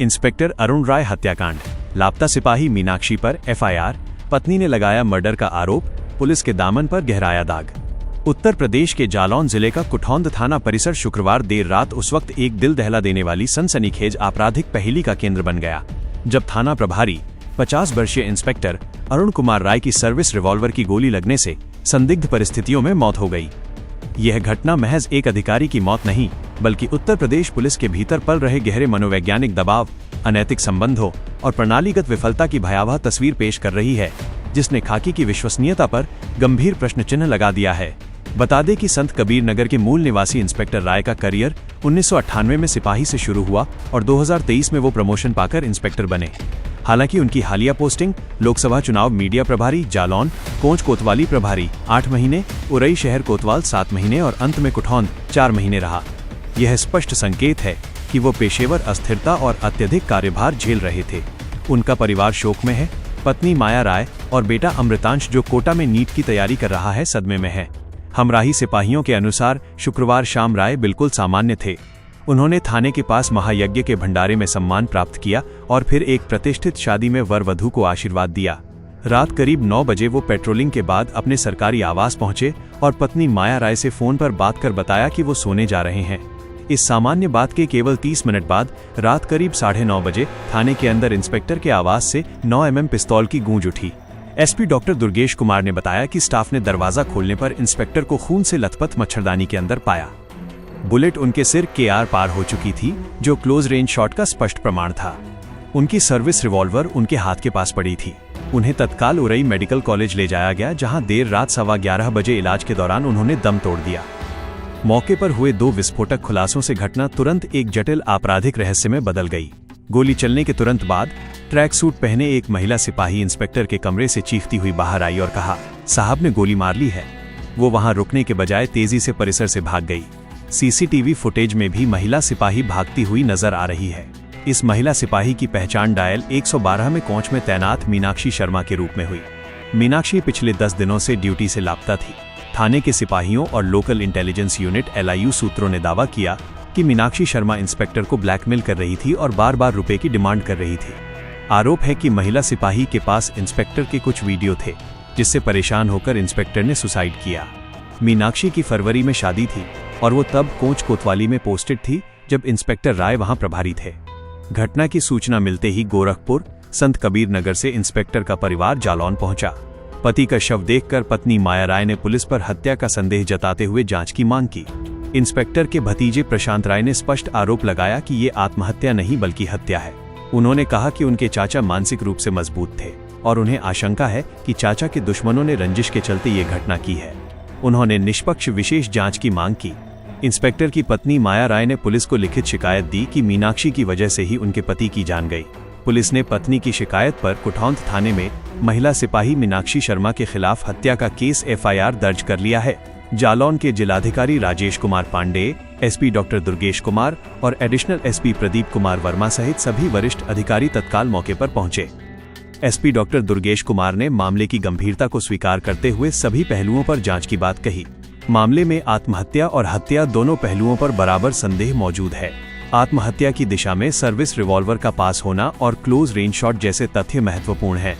Inspector Arun राय हत्याकांड, लापता सिपाही मीनाक्षी पर एफआईआर, पत्नी ने लगाया मर्डर का आरोप, पुलिस के दामन पर गहराया दाग। उत्तर प्रदेश के जालौन जिले का कुठौंद थाना परिसर शुक्रवार देर रात उस वक्त एक दिल दहला देने वाली सनसनीखेज आपराधिक पहेली का केंद्र बन गया, जब थाना प्रभारी 50 वर्षीय इंस्पेक्टर अरुण कुमार राय की सर्विस रिवॉल्वर की गोली लगने से संदिग्ध परिस्थितियों में मौत हो गई। यह घटना महज एक अधिकारी की मौत नहीं, बल्कि उत्तर प्रदेश पुलिस के भीतर पल रहे गहरे मनोवैज्ञानिक दबाव, अनैतिक संबंधों और प्रणालीगत विफलता की भयावह तस्वीर पेश कर रही है, जिसने खाकी की विश्वसनीयता पर गंभीर प्रश्न चिन्ह लगा दिया है। बता दें कि संत कबीर नगर के मूल निवासी इंस्पेक्टर राय का करियर 1998 में सिपाही से शुरू हुआ और 2023 में वो प्रमोशन पाकर इंस्पेक्टर बने। हालांकि उनकी हालिया पोस्टिंग लोकसभा चुनाव मीडिया प्रभारी जालौन, कोंच कोतवाली प्रभारी 8 महीने, उरई शहर कोतवाल 7 महीने और अंत में कुठौंद 4 महीने रहा। यह स्पष्ट संकेत है कि वो पेशेवर अस्थिरता और अत्यधिक कार्यभार झेल रहे थे। उनका परिवार शोक में है। पत्नी माया राय और बेटा अमृतांश, जो कोटा में नीट की तैयारी कर रहा है, सदमे में है। हमराही सिपाहियों के अनुसार शुक्रवार शाम राय बिल्कुल सामान्य थे। उन्होंने थाने के पास महायज्ञ के भंडारे में सम्मान प्राप्त किया और फिर एक प्रतिष्ठित शादी में वर वधू को आशीर्वाद दिया। रात करीब 9 बजे वो पेट्रोलिंग के बाद अपने सरकारी आवास पहुंचे और पत्नी माया राय से फोन पर बात कर बताया कि वो सोने जा रहे हैं। इस सामान्य बात के केवल 30 मिनट बाद रात करीब 9:30 बजे थाने के अंदर इंस्पेक्टर के आवास से 9 mm पिस्तौल की गूंज उठी। एसपी डॉक्टर दुर्गेश कुमार ने बताया कि स्टाफ ने दरवाजा खोलने पर इंस्पेक्टर को खून से लथपथ मच्छरदानी के अंदर पाया। बुलेट उनके सिर के आर पार हो चुकी थी, जो क्लोज रेंज शॉट का स्पष्ट प्रमाण था। उनकी सर्विस रिवॉल्वर उनके हाथ के पास पड़ी थी। उन्हें तत्काल उरई मेडिकल कॉलेज ले जाया गया, जहां देर रात 11:15 बजे इलाज के दौरान उन्होंने दम तोड़ दिया। मौके पर हुए 2 विस्फोटक खुलासों से घटना तुरंत एक जटिल आपराधिक रहस्य में बदल गई। गोली चलने के तुरंत बाद ट्रैक सूट पहने एक महिला सिपाही इंस्पेक्टर के कमरे से चीखती हुई बाहर आई और कहा, साहब ने गोली मार ली है। वो वहां रुकने के बजाय तेजी से परिसर से भाग गई। सीसीटीवी फुटेज में भी महिला सिपाही भागती हुई नजर आ रही है। इस महिला सिपाही की पहचान डायल 112 में कोंच में तैनात मीनाक्षी शर्मा के रूप में हुई। मीनाक्षी पिछले 10 दिनों से ड्यूटी से लापता थी। थाने के सिपाहियों और लोकल इंटेलिजेंस यूनिट LIU सूत्रों ने दावा किया कि मीनाक्षी शर्मा इंस्पेक्टर को ब्लैकमेल कर रही थी और बार बार रुपए की डिमांड कर रही थी। आरोप है कि महिला सिपाही के पास इंस्पेक्टर के कुछ वीडियो थे, जिससे परेशान होकर इंस्पेक्टर ने सुसाइड किया। मीनाक्षी की फरवरी में शादी थी और वो तब कोंच कोतवाली में पोस्टेड थी, जब इंस्पेक्टर राय वहां प्रभारी थे। घटना की सूचना मिलते ही गोरखपुर, संत कबीर नगर से इंस्पेक्टर का परिवार जालौन पहुंचा। पति का शव देखकर पत्नी माया राय ने पुलिस पर हत्या का संदेह जताते हुए जांच की मांग की। इंस्पेक्टर के भतीजे प्रशांत राय ने स्पष्ट आरोप लगाया कि ये आत्महत्या नहीं बल्कि हत्या है। उन्होंने कहा कि उनके चाचा मानसिक रूप से मजबूत थे और उन्हें आशंका है कि चाचा के दुश्मनों ने रंजिश के चलते ये घटना की है। उन्होंने निष्पक्ष विशेष जांच की मांग की। इंस्पेक्टर की पत्नी माया राय ने पुलिस को लिखित शिकायत दी कि मीनाक्षी की वजह से ही उनके पति की जान गई। पुलिस ने पत्नी की शिकायत पर कुठौंद थाने में महिला सिपाही मीनाक्षी शर्मा के खिलाफ हत्या का केस FIR दर्ज कर लिया है। जालौन के जिलाधिकारी राजेश कुमार पांडेय, SP डॉक्टर दुर्गेश कुमार और एडिशनल SP प्रदीप कुमार वर्मा सहित सभी वरिष्ठ अधिकारी तत्काल मौके पर पहुंचे। SP डॉक्टर दुर्गेश कुमार ने मामले की गंभीरता को स्वीकार करते हुए सभी पहलुओं पर जांच की बात कही। मामले में आत्महत्या और हत्या दोनों पहलुओं पर बराबर संदेह मौजूद है। आत्महत्या की दिशा में सर्विस रिवॉल्वर का पास होना और क्लोज रेंज शॉट जैसे तथ्य महत्वपूर्ण हैं।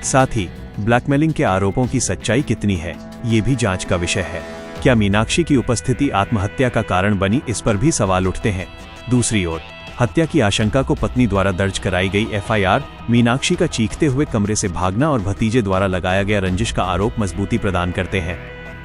साथ ही ब्लैकमेलिंग के आरोपों की सच्चाई कितनी है, ये भी जांच का विषय है। क्या मीनाक्षी की उपस्थिति आत्महत्या का कारण बनी, इस पर भी सवाल उठते हैं। दूसरी ओर हत्या की आशंका को पत्नी द्वारा दर्ज कराई गई FIR, मीनाक्षी का चीखते हुए कमरे से भागना और भतीजे द्वारा लगाया गया रंजिश का आरोप मजबूती प्रदान करते हैं।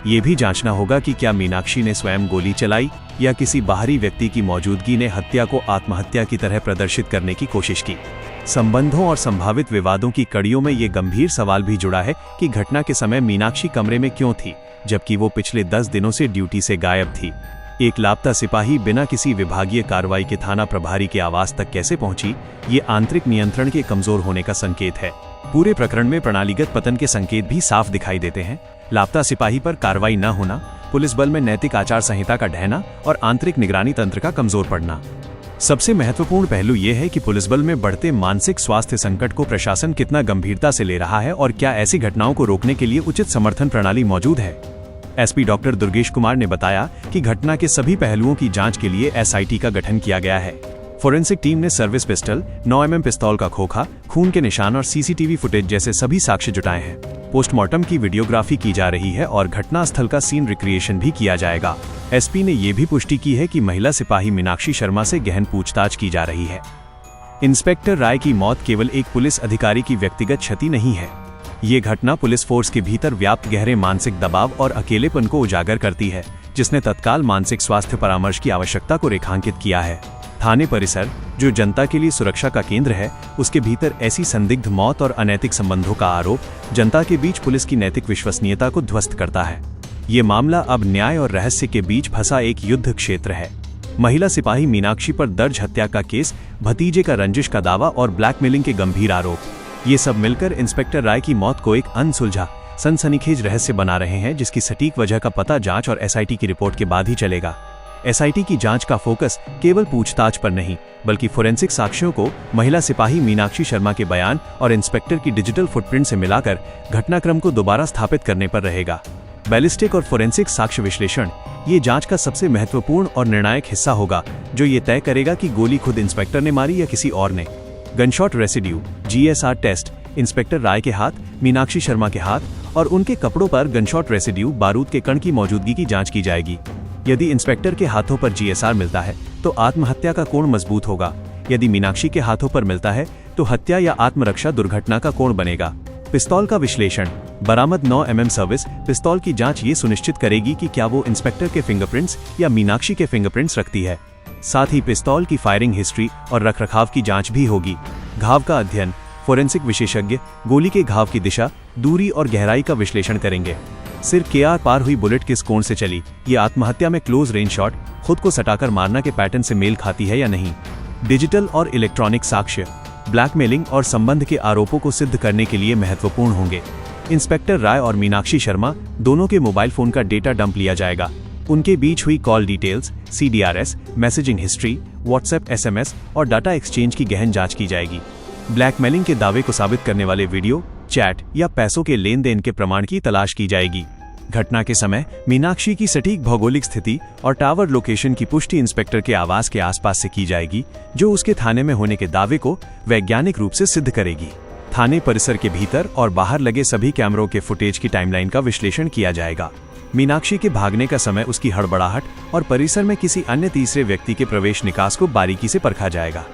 ये भी जांचना होगा कि क्या मीनाक्षी ने स्वयं गोली चलाई या किसी बाहरी व्यक्ति की मौजूदगी ने हत्या को आत्महत्या की तरह प्रदर्शित करने की कोशिश की। संबंधों और संभावित विवादों की कड़ियों में ये गंभीर सवाल भी जुड़ा है कि घटना के समय मीनाक्षी कमरे में क्यों थी, जबकि वो पिछले 10 दिनों से ड्यूटी से गायब थी। एक लापता सिपाही बिना किसी विभागीय कार्रवाई के थाना प्रभारी के आवास तक कैसे पहुंची, ये आंतरिक नियंत्रण के कमजोर होने का संकेत है। पूरे प्रकरण में प्रणालीगत पतन के संकेत भी साफ दिखाई देते हैं। लापता सिपाही पर कार्रवाई न होना, पुलिस बल में नैतिक आचार संहिता का ढहना और आंतरिक निगरानी तंत्र का कमजोर पड़ना। सबसे महत्वपूर्ण पहलू ये है कि पुलिस बल में बढ़ते मानसिक स्वास्थ्य संकट को प्रशासन कितना गंभीरता से ले रहा है और क्या ऐसी घटनाओं को रोकने के लिए उचित समर्थन प्रणाली मौजूद है। SP डॉक्टर दुर्गेश कुमार ने बताया कि घटना के सभी पहलुओं की जांच के लिए SIT का गठन किया गया है। फोरेंसिक टीम ने सर्विस पिस्टल, 9 mm पिस्तौल का खोखा, खून के निशान और सीसीटीवी फुटेज जैसे सभी साक्ष्य जुटाए हैं। पोस्टमार्टम की वीडियोग्राफी की जा रही है और घटनास्थल का सीन रिक्रिएशन भी किया जाएगा। एसपी ने यह भी पुष्टि की है कि महिला सिपाही मीनाक्षी शर्मा से गहन पूछताछ की जा रही है। इंस्पेक्टर राय की मौत केवल एक पुलिस अधिकारी की व्यक्तिगत क्षति नहीं है। ये घटना पुलिस फोर्स के भीतर व्याप्त गहरे मानसिक दबाव और अकेलेपन को उजागर करती है, जिसने तत्काल मानसिक स्वास्थ्य परामर्श की आवश्यकता को रेखांकित किया है। थाने परिसर, जो जनता के लिए सुरक्षा का केंद्र है, उसके भीतर ऐसी संदिग्ध मौत और अनैतिक संबंधों का आरोप जनता के बीच पुलिस की नैतिक विश्वसनीयता को ध्वस्त करता है। ये मामला अब न्याय और रहस्य के बीच फंसा एक युद्ध क्षेत्र है। महिला सिपाही मीनाक्षी पर दर्ज हत्या का केस, भतीजे का रंजिश का दावा और ब्लैकमेलिंग के गंभीर आरोप, ये सब मिलकर इंस्पेक्टर राय की मौत को एक अनसुलझा, सनसनीखेज रहस्य बना रहे हैं, जिसकी सटीक वजह का पता जांच और एसआईटी की रिपोर्ट के बाद ही चलेगा। एसआईटी की जांच का फोकस केवल पूछताछ पर नहीं, बल्कि फोरेंसिक साक्ष्यों को महिला सिपाही मीनाक्षी शर्मा के बयान और इंस्पेक्टर की डिजिटल फुटप्रिंट से मिलाकर घटनाक्रम को दोबारा स्थापित करने पर रहेगा। बैलिस्टिक और फोरेंसिक साक्ष्य विश्लेषण ये जांच का सबसे महत्वपूर्ण और निर्णायक हिस्सा होगा, जो ये तय करेगा कि गोली खुद इंस्पेक्टर ने मारी या किसी और ने। Gunshot residue GSR test, inspector Rai के हाथ, मीनाक्षी शर्मा के हाथ और उनके कपड़ों पर गनशॉट रेसिड्यू, बारूद के कण की मौजूदगी की जांच की जाएगी। यदि इंस्पेक्टर के हाथों पर GSR मिलता है तो आत्महत्या का कोण मजबूत होगा। यदि मीनाक्षी के हाथों पर मिलता है तो हत्या या आत्मरक्षा दुर्घटना का कोण बनेगा। पिस्तौल का विश्लेषण, बरामद 9 mm सर्विस पिस्तौल की जांच ये सुनिश्चित करेगी कि क्या वो इंस्पेक्टर के फिंगरप्रिंट्स या मीनाक्षी के फिंगरप्रिंट्स रखती है। साथ ही पिस्तौल की फायरिंग हिस्ट्री और रखरखाव की जांच भी होगी। घाव का अध्ययन, फोरेंसिक विशेषज्ञ गोली के घाव की दिशा, दूरी और गहराई का विश्लेषण करेंगे। सिर के आर पार हुई बुलेट किस कोण से चली, ये आत्महत्या में क्लोज रेंज शॉट, खुद को सटाकर मारना के पैटर्न से मेल खाती है या नहीं। डिजिटल और इलेक्ट्रॉनिक साक्ष्य ब्लैकमेलिंग और संबंध के आरोपों को सिद्ध करने के लिए महत्वपूर्ण होंगे। इंस्पेक्टर राय और मीनाक्षी शर्मा दोनों के मोबाइल फोन का डेटा डंप लिया जाएगा। उनके बीच हुई call details, CDRS, messaging history, WhatsApp SMS और डाटा एक्सचेंज की गहन जांच की जाएगी। ब्लैकमेलिंग के दावे को साबित करने वाले वीडियो, चैट या पैसों के लेन देन के प्रमाण की तलाश की जाएगी। घटना के समय मीनाक्षी की सटीक भौगोलिक स्थिति और टावर लोकेशन की पुष्टि इंस्पेक्टर के आवास के आसपास से की जाएगी, जो उसके थाने में होने के दावे को वैज्ञानिक रूप से सिद्ध करेगी। थाने परिसर के भीतर और बाहर लगे सभी कैमरों के फुटेज की टाइमलाइन का विश्लेषण किया जाएगा। मीनाक्षी के भागने का समय, उसकी हड़बड़ाहट और परिसर में किसी अन्य तीसरे व्यक्ति के प्रवेश निकास को बारीकी से परखा जाएगा।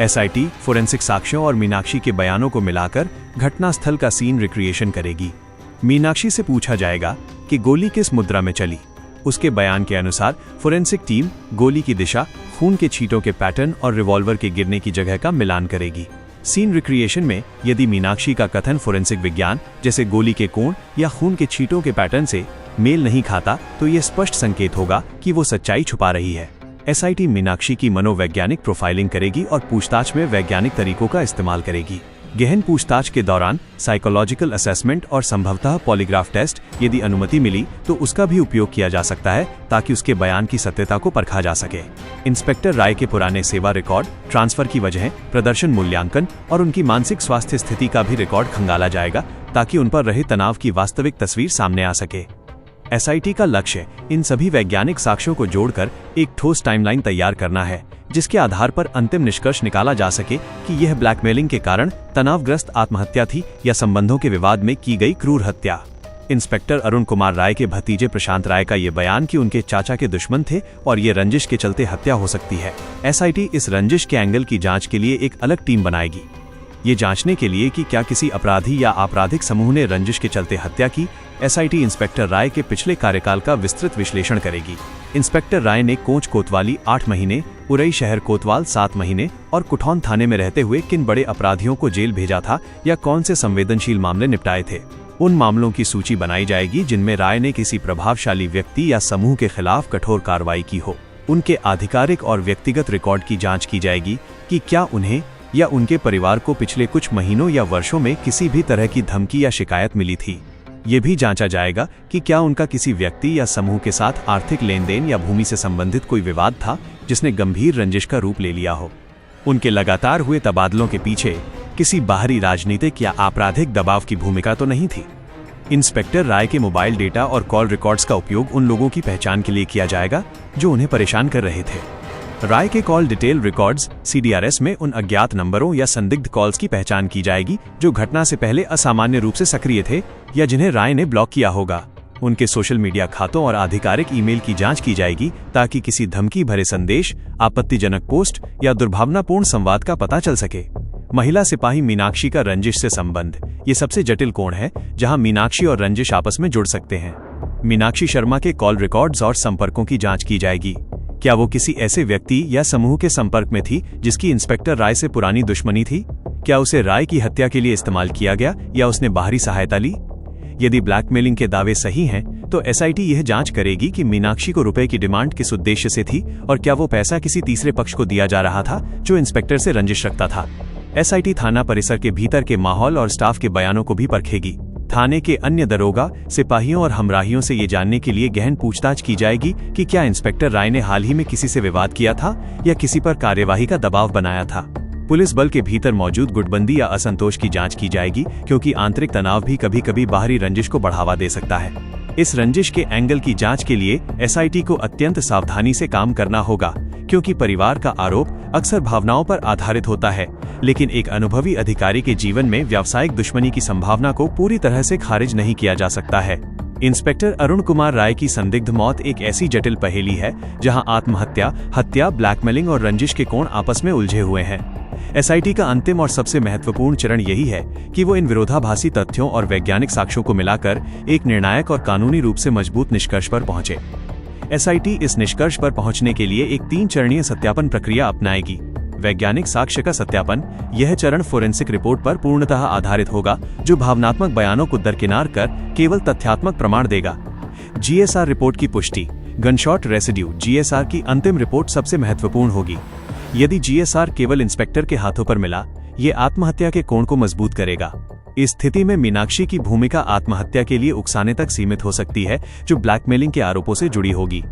एसआईटी फोरेंसिक साक्ष्यों और मीनाक्षी के बयानों को मिलाकर घटनास्थल का सीन रिक्रिएशन करेगी। मीनाक्षी से पूछा जाएगा कि गोली किस मुद्रा में चली। उसके बयान के अनुसार फोरेंसिक टीम गोली की दिशा, खून के छींटों के पैटर्न और रिवॉल्वर के गिरने की जगह का मिलान करेगी। सीन रिक्रिएशन में यदि मीनाक्षी का कथन फोरेंसिक विज्ञान जैसे गोली के कोण या खून के छींटों के पैटर्न से मेल नहीं खाता, तो यह स्पष्ट संकेत होगा कि वो सच्चाई छुपा रही है। एसआईटी मीनाक्षी की मनोवैज्ञानिक प्रोफाइलिंग करेगी और पूछताछ में वैज्ञानिक तरीकों का इस्तेमाल करेगी। गहन पूछताछ के दौरान साइकोलॉजिकल असेसमेंट और संभवतः पॉलीग्राफ टेस्ट, यदि अनुमति मिली तो उसका भी उपयोग किया जा सकता है, ताकि उसके बयान की सत्यता को परखा जा सके। इंस्पेक्टर राय के पुराने सेवा रिकॉर्ड, ट्रांसफर की वजहें, प्रदर्शन मूल्यांकन और उनकी मानसिक स्वास्थ्य स्थिति का भी रिकॉर्ड खंगाला जाएगा, ताकि उन पर रहे तनाव की वास्तविक तस्वीर सामने आ सके। एसआईटी का लक्ष्य इन सभी वैज्ञानिक साक्ष्यों को जोड़कर एक ठोस टाइमलाइन तैयार करना है, जिसके आधार पर अंतिम निष्कर्ष निकाला जा सके कि यह ब्लैकमेलिंग के कारण तनावग्रस्त आत्महत्या थी या संबंधों के विवाद में की गई क्रूर हत्या। इंस्पेक्टर अरुण कुमार राय के भतीजे प्रशांत राय का ये बयान कि उनके चाचा के दुश्मन थे और ये रंजिश के चलते हत्या हो सकती है। एसआईटी इस रंजिश के एंगल की जांच के लिए एक अलग टीम बनाएगी। ये जांचने के लिए कि क्या किसी अपराधी या आपराधिक समूह ने रंजिश के चलते हत्या की, एसआईटी इंस्पेक्टर राय के पिछले कार्यकाल का विस्तृत विश्लेषण करेगी। इंस्पेक्टर राय ने कोंच कोतवाली 8 महीने, उरई शहर कोतवाल 7 महीने और कुठौन थाने में रहते हुए किन बड़े अपराधियों को जेल भेजा था या कौन से संवेदनशील मामले निपटाए थे। उन मामलों की सूची बनाई जाएगी जिनमें राय ने किसी प्रभावशाली व्यक्ति या समूह के खिलाफ कठोर कार्रवाई की हो। उनके आधिकारिक और व्यक्तिगत रिकॉर्ड की जांच की जाएगी कि क्या उन्हें या उनके परिवार को पिछले कुछ महीनों या वर्षों में किसी भी तरह की धमकी या शिकायत मिली थी। ये भी जांचा जाएगा कि क्या उनका किसी व्यक्ति या समूह के साथ आर्थिक लेन देन या भूमि से संबंधित कोई विवाद था जिसने गंभीर रंजिश का रूप ले लिया हो। उनके लगातार हुए तबादलों के पीछे किसी बाहरी राजनीतिक या आपराधिक दबाव की भूमिका तो नहीं थी। इंस्पेक्टर राय के मोबाइल डेटा और कॉल रिकॉर्ड्स का उपयोग उन लोगों की पहचान के लिए किया जाएगा जो उन्हें परेशान कर रहे थे। राय के कॉल डिटेल रिकॉर्ड्स CDRS में उन अज्ञात नंबरों या संदिग्ध कॉल्स की पहचान की जाएगी जो घटना से पहले असामान्य रूप से सक्रिय थे या जिन्हें राय ने ब्लॉक किया होगा। उनके सोशल मीडिया खातों और आधिकारिक ईमेल की जांच की जाएगी ताकि किसी धमकी भरे संदेश, आपत्तिजनक पोस्ट या दुर्भावनापूर्ण संवाद का पता चल सके। महिला सिपाही मीनाक्षी का रंजिश से संबंध ये सबसे जटिल कोण है जहां मीनाक्षी और रंजिश आपस में जुड़ सकते हैं। मीनाक्षी शर्मा के कॉल रिकॉर्ड्स और संपर्कों की जांच की जाएगी। क्या वो किसी ऐसे व्यक्ति या समूह के संपर्क में थी जिसकी इंस्पेक्टर राय से पुरानी दुश्मनी थी? क्या उसे राय की हत्या के लिए इस्तेमाल किया गया या उसने बाहरी सहायता ली? यदि ब्लैकमेलिंग के दावे सही हैं, तो SIT यह जांच करेगी कि मीनाक्षी को रुपए की डिमांड किस उद्देश्य से थी और क्या वो पैसा किसी तीसरे पक्ष को दिया जा रहा था जो इंस्पेक्टर से रंजिश रखता था। SIT थाना परिसर के भीतर के माहौल और स्टाफ के बयानों को भी परखेगी। थाने के अन्य दरोगा, सिपाहियों और हमराहियों से ये जानने के लिए गहन पूछताछ की जाएगी कि क्या इंस्पेक्टर राय ने हाल ही में किसी से विवाद किया था या किसी पर कार्यवाही का दबाव बनाया था। पुलिस बल के भीतर मौजूद गुटबंदी या असंतोष की जांच की जाएगी क्योंकि आंतरिक तनाव भी कभी कभी बाहरी रंजिश को बढ़ावा दे सकता है। इस रंजिश के एंगल की जांच के लिए SIT को अत्यंत सावधानी से काम करना होगा क्योंकि परिवार का आरोप अक्सर भावनाओं पर आधारित होता है, लेकिन एक अनुभवी अधिकारी के जीवन में व्यावसायिक दुश्मनी की संभावना को पूरी तरह से खारिज नहीं किया जा सकता है। इंस्पेक्टर अरुण कुमार राय की संदिग्ध मौत एक ऐसी जटिल पहेली है जहां आत्महत्या, हत्या, ब्लैकमेलिंग और रंजिश के कोण आपस में उलझे हुए हैं। SIT का अंतिम और सबसे महत्वपूर्ण चरण यही है कि वो इन विरोधाभासी तथ्यों और वैज्ञानिक साक्ष्यों को मिलाकर एक निर्णायक और कानूनी रूप से मजबूत निष्कर्ष पर पहुंचे। SIT इस निष्कर्ष पर पहुंचने के लिए एक 3 चरणीय सत्यापन प्रक्रिया अपनाएगी। वैज्ञानिक साक्ष्य का सत्यापन, यह चरण फोरेंसिक रिपोर्ट पर पूर्णतः आधारित होगा जो भावनात्मक बयानों को दरकिनार कर केवल तथ्यात्मक प्रमाण देगा। GSR रिपोर्ट की पुष्टि, गनशॉट रेसिड्यू GSR की अंतिम रिपोर्ट सबसे महत्वपूर्ण होगी। यदि GSR केवल इंस्पेक्टर के हाथों पर मिला, ये आत्महत्या के कोण को मजबूत करेगा। इस स्थिति में मीनाक्षी की भूमिका आत्महत्या के लिए उकसाने तक सीमित हो सकती है जो ब्लैकमेलिंग के आरोपों से जुड़ी होगी।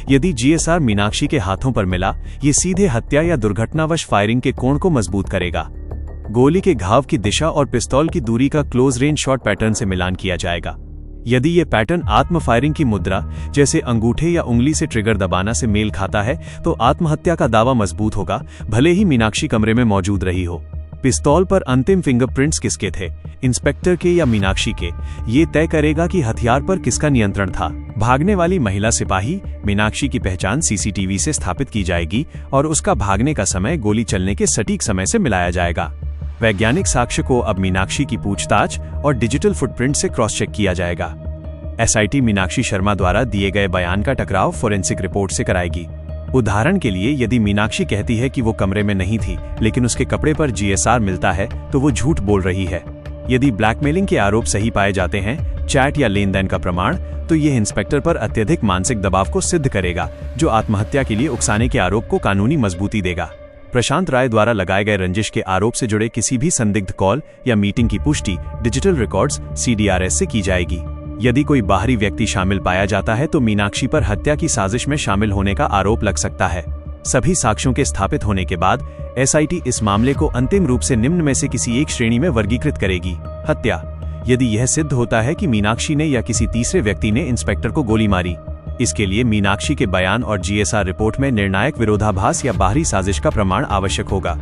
यदि GSR मीनाक्षी के हाथों पर मिला, ये सीधे हत्या या दुर्घटनावश फायरिंग के कोण को मजबूत करेगा। गोली के घाव की दिशा और पिस्तौल की दूरी का क्लोज रेंज शॉट पैटर्न से मिलान किया जाएगा। यदि ये पैटर्न आत्म फायरिंग की मुद्रा जैसे अंगूठे या उंगली से ट्रिगर दबाना से मेल खाता है तो आत्महत्या का दावा मजबूत होगा, भले ही मीनाक्षी कमरे में मौजूद रही हो। पिस्तौल पर अंतिम फिंगरप्रिंट्स किसके थे, इंस्पेक्टर के या मीनाक्षी के, ये तय करेगा कि हथियार पर किसका नियंत्रण था। भागने वाली महिला सिपाही मीनाक्षी की पहचान CCTV से स्थापित की जाएगी और उसका भागने का समय गोली चलने के सटीक समय से मिलाया जाएगा। वैज्ञानिक साक्ष्य को अब मीनाक्षी की पूछताछ और डिजिटल फुटप्रिंट से क्रॉस चेक किया जाएगा। SIT मीनाक्षी शर्मा द्वारा दिए गए बयान का टकराव फोरेंसिक रिपोर्ट से कराएगी। उदाहरण के लिए, यदि मीनाक्षी कहती है कि वो कमरे में नहीं थी लेकिन उसके कपड़े पर GSR मिलता है तो वो झूठ बोल रही है। यदि ब्लैकमेलिंग के आरोप सही पाए जाते हैं, चैट या लेन देन का प्रमाण, तो यह इंस्पेक्टर पर अत्यधिक मानसिक दबाव को सिद्ध करेगा जो आत्महत्या के लिए उकसाने के आरोप को कानूनी मजबूती देगा। प्रशांत राय द्वारा लगाए गए रंजिश के आरोप से जुड़े किसी भी संदिग्ध कॉल या मीटिंग की पुष्टि डिजिटल रिकॉर्ड्स CDRS से की जाएगी। यदि कोई बाहरी व्यक्ति शामिल पाया जाता है तो मीनाक्षी पर हत्या की साजिश में शामिल होने का आरोप लग सकता है। सभी साक्ष्यों के स्थापित होने के बाद SIT इस मामले को अंतिम रूप से निम्न में से किसी एक श्रेणी में वर्गीकृत करेगी। हत्या, यदि यह सिद्ध होता है कि मीनाक्षी ने या किसी तीसरे व्यक्ति ने इंस्पेक्टर को गोली मारी। इसके लिए मीनाक्षी के बयान और GSR रिपोर्ट में निर्णायक विरोधाभास या बाहरी साजिश का प्रमाण आवश्यक होगा।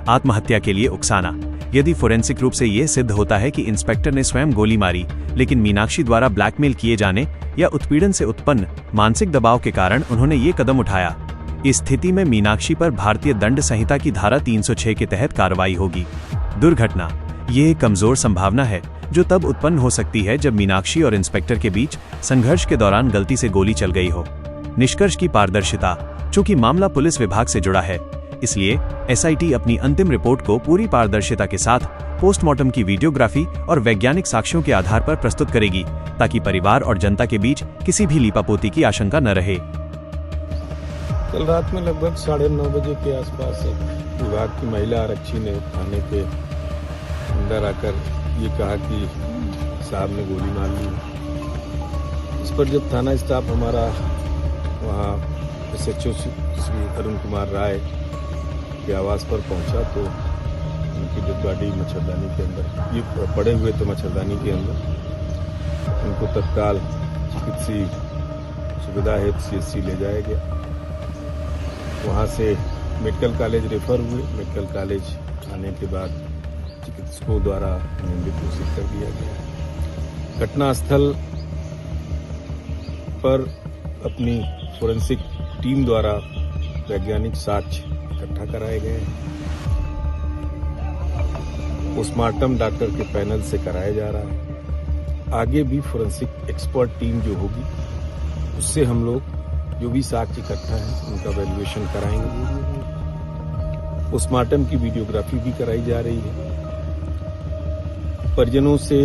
आत्महत्या के लिए उकसाना, यदि फोरेंसिक रूप से यह सिद्ध होता है कि इंस्पेक्टर ने स्वयं गोली मारी लेकिन मीनाक्षी द्वारा ब्लैकमेल किए जाने या उत्पीड़न से उत्पन्न मानसिक दबाव के कारण उन्होंने ये कदम उठाया। इस स्थिति में मीनाक्षी पर भारतीय दंड संहिता की धारा 306 के तहत कार्रवाई होगी। दुर्घटना, ये एक कमजोर संभावना है जो तब उत्पन्न हो सकती है जब मीनाक्षी और इंस्पेक्टर के बीच संघर्ष के दौरान गलती से गोली चल गई हो। निष्कर्ष की पारदर्शिता, चूंकि मामला पुलिस विभाग से जुड़ा है, इसलिए SIT अपनी अंतिम रिपोर्ट को पूरी पारदर्शिता के साथ पोस्टमार्टम की वीडियोग्राफी और वैज्ञानिक साक्ष्यों के आधार पर प्रस्तुत करेगी ताकि परिवार और जनता के बीच किसी भी लीपापोती की आशंका न रहे। कल रात में लगभग 9:30 बजे के आसपास विभाग की महिला आरक्षी ने थाने के अंदर आकर ये कहा कि साहब ने गोली मार ली। इस पर जब थाना स्टाफ हमारा वहाँ SHO श्री अरुण कुमार राय के आवास पर पहुंचा तो उनकी डेड बॉडी मच्छरदानी के अंदर, ये पड़े हुए थे मच्छरदानी के अंदर। उनको तत्काल चिकित्सीय सुविधा हेतु CHC ले जाया गया। वहाँ से मेडिकल कॉलेज रेफर हुए। मेडिकल कॉलेज आने के बाद चिकित्सकों द्वारा उन्हें मृत घोषित कर दिया गया। घटनास्थल पर अपनी फोरेंसिक टीम द्वारा वैज्ञानिक साक्ष्य इकट्ठा कराए गए हैं। पोस्टमार्टम डॉक्टर के पैनल से कराया जा रहा है। आगे भी फोरेंसिक एक्सपर्ट टीम जो होगी उससे हम लोग जो भी साक्ष्य इकट्ठा है उनका वैल्यूएशन कराएंगे। पोस्टमार्टम की वीडियोग्राफी भी कराई जा रही है। परिजनों से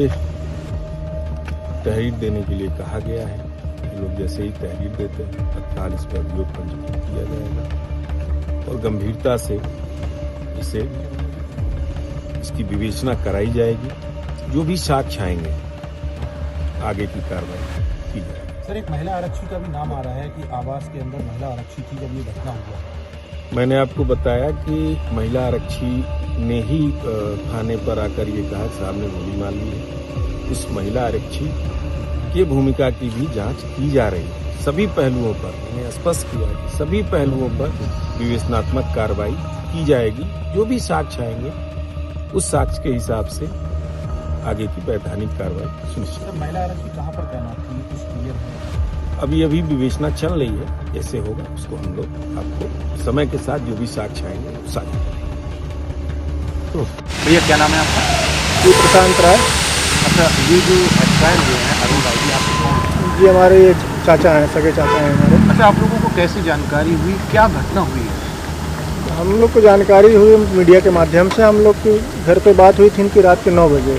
तहरीर देने के लिए कहा गया है। ये लोग जैसे ही तहरीर देते हैं तत्काल इस पर अभियोग पंजीकृत किया जाएगा और गंभीरता से इसकी विवेचना कराई जाएगी। जो भी साक्ष्य आएंगे आगे की कार्रवाई की जाएगी। सर, एक महिला आरक्षी का भी नाम आ रहा है कि आवास के अंदर महिला आरक्षी थी जब ये घटना हुआ। मैंने आपको बताया कि महिला आरक्षी ने ही थाने पर आकर ये कहा साहब ने गोली मार ली है। उस महिला आरक्षी की भूमिका की भी जांच की जा रही है। सभी पहलुओं पर मैंने स्पष्ट किया कि सभी पहलुओं पर विवेचनात्मक कार्रवाई की जाएगी। जो भी साक्ष्य आएंगे उस साक्ष्य के हिसाब से आगे की वैधानिक कार्रवाई सुनिश्चित। महिला आरक्षी कहाँ पर तैनात थी, कुछ क्लियर है? अभी विवेचना चल रही है। जैसे होगा उसको हम लोग आपको समय के साथ जो भी साक्ष्य आएंगे वो साझा करेंगे। तो भैया क्या नाम है आपका? प्रशांत राय। अच्छा, ये जो एक्सपायर हुए हैं अरुण भाई जी, आपके कौन? जी हमारे ये चाचा हैं, सगे चाचा हैं हमारे। अच्छा, आप लोगों को कैसी जानकारी हुई, क्या घटना हुई है? हम लोग को जानकारी हुई मीडिया के माध्यम से। हम लोग की घर पे बात हुई थी इनकी रात के 9 बजे।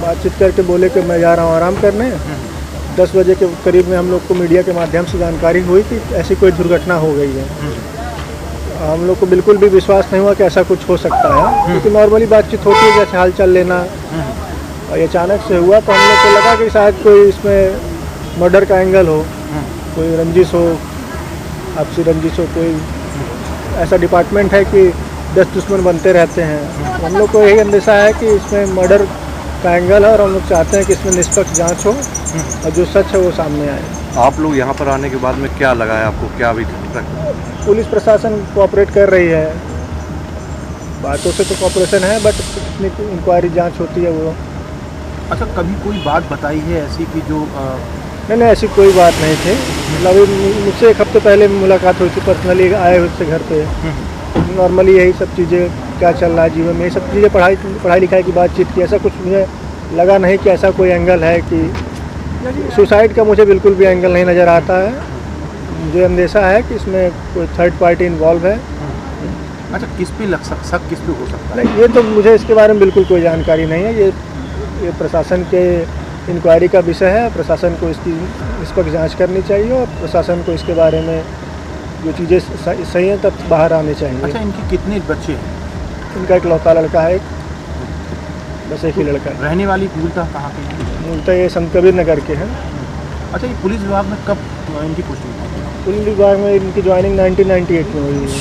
बातचीत करके बोले कि मैं जा रहा हूँ आराम करने। 10 बजे के करीब में हम लोग को मीडिया के माध्यम से जानकारी हुई कि ऐसी कोई दुर्घटना हो गई है। हम लोग को बिल्कुल भी विश्वास नहीं हुआ कि ऐसा कुछ हो सकता है, क्योंकि नॉर्मली बातचीत होती है जैसे हाल चाल लेना, और ये अचानक से हुआ तो हम लोग को लगा कि शायद कोई इसमें मर्डर का एंगल हो, कोई रंजिश हो, आपसी रंजिश हो। कोई ऐसा डिपार्टमेंट है कि 10 दुश्मन बनते रहते हैं। हम लोग को यही अंदेशा है कि इसमें मर्डर का एंगल है और हम लोग चाहते हैं कि इसमें निष्पक्ष जांच हो और जो सच है वो सामने आए। आप लोग यहाँ पर आने के बाद में क्या लगा है आपको, क्या अभी तक? पुलिस प्रशासन कोऑपरेट कर रही है, बातों से तो कोऑपरेशन है, बट इतनी इंक्वायरी जांच होती है वो। अच्छा, कभी कोई बात बताई है ऐसी कि जो नहीं, ऐसी कोई बात नहीं थी। मतलब मुझसे एक हफ्ते पहले मुलाकात हुई थी, पर्सनली आए हुए थे घर पे। नॉर्मली यही सब चीज़ें, क्या चल रहा है जीवन में, ये सब चीज़ें, पढ़ाई लिखाई की बातचीत की। ऐसा कुछ मुझे लगा नहीं कि ऐसा कोई एंगल है कि सुसाइड का। मुझे बिल्कुल भी एंगल नहीं नज़र आता है। मुझे अंदेशा है कि इसमें कोई थर्ड पार्टी इन्वॉल्व है। अच्छा, किस पे लग शक किस पे हो सकता है? नहीं, ये तो मुझे इसके बारे में बिल्कुल कोई जानकारी नहीं है। ये प्रशासन के इंक्वायरी का विषय है। प्रशासन को इसकी निष्पक्ष जांच करनी चाहिए और प्रशासन को इसके बारे में जो चीज़ें सही हैं तब बाहर आने चाहिए। अच्छा, इनके कितने बच्चे हैं? इनका एक लौता लड़का है, बस एक ही लड़का है। रहने वाली मूलतः कहाँ के हैं? मूलतः ये संत कबीर नगर के हैं। अच्छा, ये पुलिस विभाग में कब इनकी पुष्टि हुई? पुलिस विभाग में इनकी ज्वाइनिंग 1998 में हुई है।